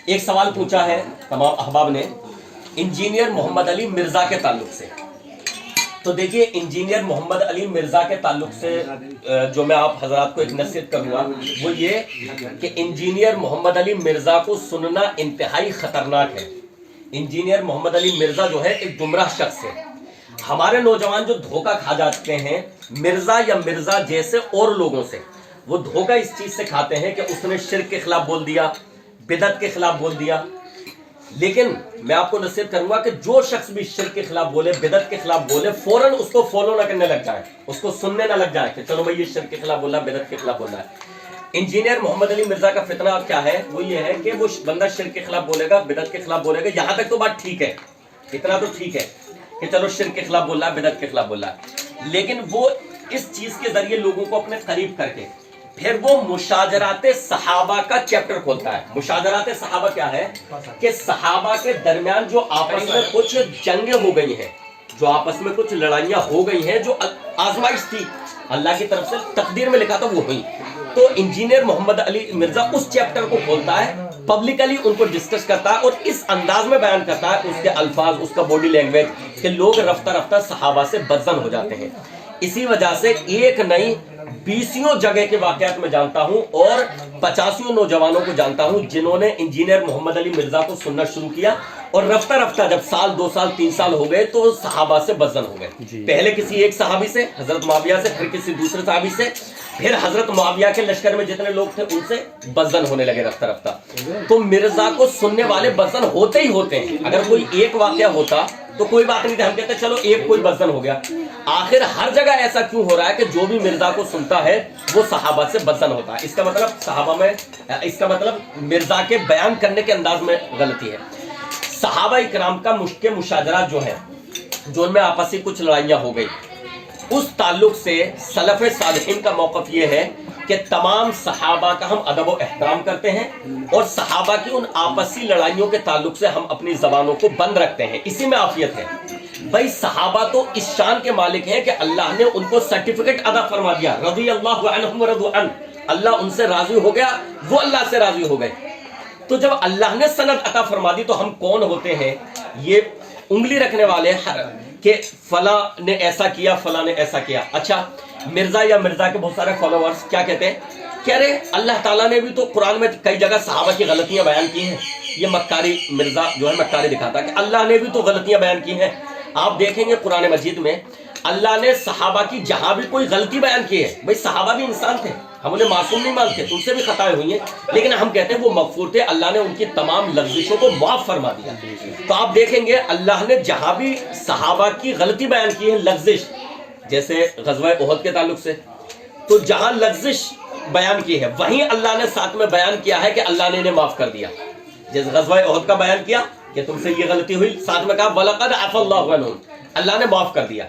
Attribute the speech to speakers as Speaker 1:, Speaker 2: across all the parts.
Speaker 1: ایک سوال پوچھا ہے تمام احباب نے انجینئر محمد علی مرزا کے تعلق سے. تو دیکھیے انجینئر محمد علی مرزا کے تعلق سے جو میں آپ حضرات کو ایک نصیحت کروں گا وہ یہ کہ انجینئر محمد علی مرزا کو سننا انتہائی خطرناک ہے. انجینئر محمد علی مرزا جو ہے ایک گمراہ شخص ہے. ہمارے نوجوان جو دھوکہ کھا جاتے ہیں مرزا یا مرزا جیسے اور لوگوں سے، وہ دھوکہ اس چیز سے کھاتے ہیں کہ اس نے شرک کے خلاف بول دیا، بدعت کے خلاف بول دیا. لیکن میں آپ کو نصیحت کروں گا کہ جو شخص بھی شرک کے خلاف بولے، بدعت کے خلاف بولے، فوراً اس کو فالو نہ کرنے لگ جائے، اس کو سننے نہ لگ جائے کہ چلو بھائی یہ شرک کے خلاف بول رہا ہے، بدعت کے خلاف بول رہا ہے. انجینئر محمد علی مرزا کا فتنہ کیا ہے؟ وہ یہ ہے کہ وہ بندہ شرک کے خلاف بولے گا، بدعت کے خلاف بولے گا، یہاں تک تو بات ٹھیک ہے، اتنا تو ٹھیک ہے کہ چلو شرک کے خلاف بول رہا ہے، بدعت کے خلاف بول رہا ہے. لیکن وہ اس چیز کے ذریعے لوگوں کو اپنے قریب کر کے پھر وہ مشاجرات صحابہ کا چیپٹر کھولتا ہے. مشاجرات صحابہ کیا ہے؟ کہ صحابہ کے درمیان جو آپس میں کچھ جنگیں ہو گئی ہیں، جو آپس میں کچھ لڑائیاں ہو گئی ہیں، جو آزمائش تھی اللہ کی طرف سے تقدیر میں لکھا تھا وہ ہوئی. تو انجینئر محمد علی مرزا اس چیپٹر کو کھولتا ہے، پبلکلی ان کو ڈسکس کرتا ہے اور اس انداز میں بیان کرتا ہے، اس کے الفاظ، اس کا باڈی لینگویج، کہ لوگ رفتہ رفتہ صحابہ سے بدظن ہو جاتے ہیں. اسی وجہ سے ایک نئی 20 جگہ کے واقعات میں جانتا ہوں اور 50 نوجوانوں کو جانتا ہوں جنہوں نے انجینئر محمد علی مرزا کو سننا شروع کیا اور رفتہ رفتہ جب سال 2 سال 3 سال ہو گئے تو صحابہ سے بدظن ہو گئے. پہلے کسی ایک صحابی سے، حضرت معاویہ سے، پھر کسی دوسرے صحابی سے، پھر حضرت معاویہ کے لشکر میں جتنے لوگ تھے ان سے بدظن ہونے لگے رفتہ رفتہ. تو مرزا کو سننے والے بدظن ہوتے ہی ہوتے ہیں. اگر کوئی ایک واقعہ ہوتا تو کوئی بات نہیں تھی، ہم کہتے چلو ایک کوئی بدظن ہو گیا. آخر ہر جگہ ایسا کیوں ہو رہا ہے کہ جو بھی مرزا کو سنتا ہے وہ صحابہ سے بدظن ہوتا ہے؟ اس کا مطلب صحابہ میں، اس کا مطلب مرزا کے بیان کرنے کے انداز میں غلطی ہے. صحابہ اکرام کا مشاجرات جو ہے، جو ان میں آپسی کچھ لڑائیاں ہو گئی، اس تعلق سے سلف صالحین کا موقف یہ ہے کہ تمام صحابہ کا ہم ادب و احترام کرتے ہیں اور صحابہ کی ان آپسی لڑائیوں کے تعلق سے ہم اپنی زبانوں کو بند رکھتے ہیں. اسی میں عافیت ہے. بھائی صحابہ تو اس شان کے مالک ہیں کہ اللہ نے ان کو سرٹیفکیٹ عطا فرما دیا، رضی اللہ عنہم ورضوا عنہ، اللہ ان سے راضی ہو گیا، وہ اللہ سے راضی ہو گئے. تو جب اللہ نے سند عطا فرما دی تو ہم کون ہوتے ہیں یہ انگلی رکھنے والے کہ فلاں نے ایسا کیا، فلاں نے ایسا کیا. اچھا، مرزا یا مرزا کے بہت سارے فالوورز کیا کہتے ہیں؟ کہہ رہے اللہ تعالیٰ نے بھی تو قرآن میں کئی جگہ صحابہ کی غلطیاں بیان کی ہیں. یہ مکاری مرزا جو ہے مکاری دکھاتا ہے کہ اللہ نے بھی تو غلطیاں بیان کی ہیں. آپ دیکھیں گے قرآن مجید میں اللہ نے صحابہ کی جہاں بھی کوئی غلطی بیان کی ہے، بھائی صحابہ بھی انسان تھے، ہم انہیں معصوم نہیں مانتے، ان سے بھی خطائیں ہوئی ہیں، لیکن ہم کہتے ہیں وہ مغفور تھے، اللہ نے ان کی تمام لغزشوں کو معاف فرما دیا. تو آپ دیکھیں گے اللہ نے جہاں بھی صحابہ کی غلطی بیان کی ہے، لغزش، جیسے غزوہ احد کے تعلق سے، تو جہاں لغزش بیان کی ہے وہیں اللہ نے ساتھ میں بیان کیا ہے کہ اللہ نے انہیں معاف کر دیا. جیسے غزوہ احد کا بیان کیا کہ تم سے یہ غلطی ہوئی، ساتھ میں کہا وَلَقَدْ عَفَا اللَّهُ عَنْهُمْ، اللہ نے معاف کر دیا.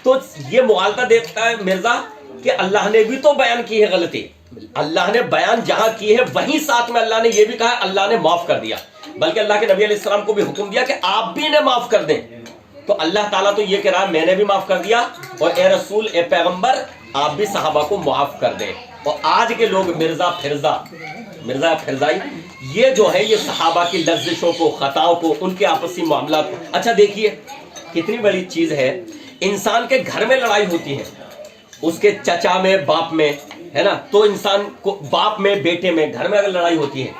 Speaker 1: تو یہ معالطہ دیکھتا ہے مرزا کہ اللہ نے بھی تو بیان کی ہے غلطی، اللہ نے بیان جہاں کی ہے وہیں ساتھ میں اللہ نے یہ بھی کہا اللہ نے معاف کر دیا، بلکہ اللہ کے نبی علیہ السلام کو بھی حکم دیا کہ آپ بھی انہیں معاف کر دیں. تو اللہ تعالیٰ تو یہ کہہ رہا ہے میں نے بھی معاف کر دیا، اور اے رسول، اے پیغمبر، آپ بھی صحابہ کو معاف کر دیں. اور آج کے لوگ مرزا پھرزائی یہ جو ہے یہ صحابہ کی لغزشوں کو، خطاؤں کو، ان کے آپسی معاملات کو. اچھا دیکھیے کتنی بڑی چیز ہے، انسان کے گھر میں لڑائی ہوتی ہے، اس کے چچا میں، باپ میں، ہے نا، تو انسان کو باپ میں، بیٹے میں، گھر میں اگر لڑائی ہوتی ہے،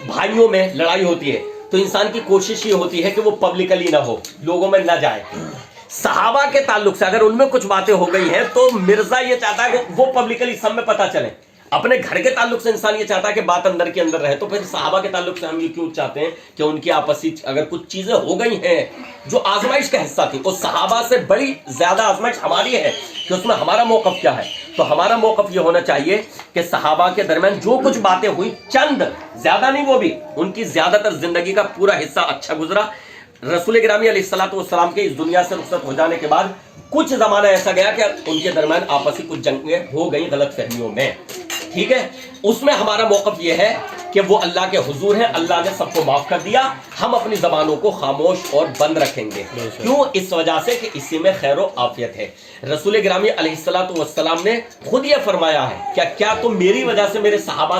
Speaker 1: بھائیوں میں لڑائی ہوتی ہے، تو انسان کی کوشش یہ ہوتی ہے کہ وہ پبلکلی نہ ہو، لوگوں میں نہ جائے. صحابہ کے تعلق سے اگر ان میں کچھ باتیں ہو گئی ہیں تو مرزا یہ چاہتا ہے کہ وہ پبلکلی سب میں پتہ چلے. اپنے گھر کے تعلق سے انسان یہ چاہتا ہے کہ بات اندر کے اندر رہے، تو پھر صحابہ کے تعلق سے ہم یہ کیوں چاہتے ہیں کہ ان کی آپسی اگر کچھ چیزیں ہو گئی ہیں جو آزمائش کا حصہ تھی، اور صحابہ سے بڑی زیادہ آزمائش ہماری ہے کہ اس میں ہمارا موقف کیا ہے. تو ہمارا موقف یہ ہونا چاہیے کہ صحابہ کے درمیان جو کچھ باتیں ہوئی، چند، زیادہ نہیں، وہ بھی ان کی زیادہ تر زندگی کا پورا حصہ اچھا گزرا. رسول گرامی علیہ الصلوۃ والسلام کے اس دنیا سے رخصت ہو جانے کے بعد کچھ زمانہ ایسا گیا کہ ان کے درمیان آپسی کچھ جنگیں ہو گئی غلط فہمیوں میں. ٹھیک ہے، اس میں ہمارا موقف یہ ہے کہ وہ اللہ کے حضور ہیں، اللہ نے سب کو معاف کر دیا، ہم اپنی زبانوں کو خاموش اور بند رکھیں گے. کیوں؟ اس وجہ سے کہ اسی میں خیر و عافیت ہے. رسول گرامی علیہ الصلوۃ والسلام نے خود یہ فرمایا ہے کہ کیا تم میری وجہ سے میرے صحابہ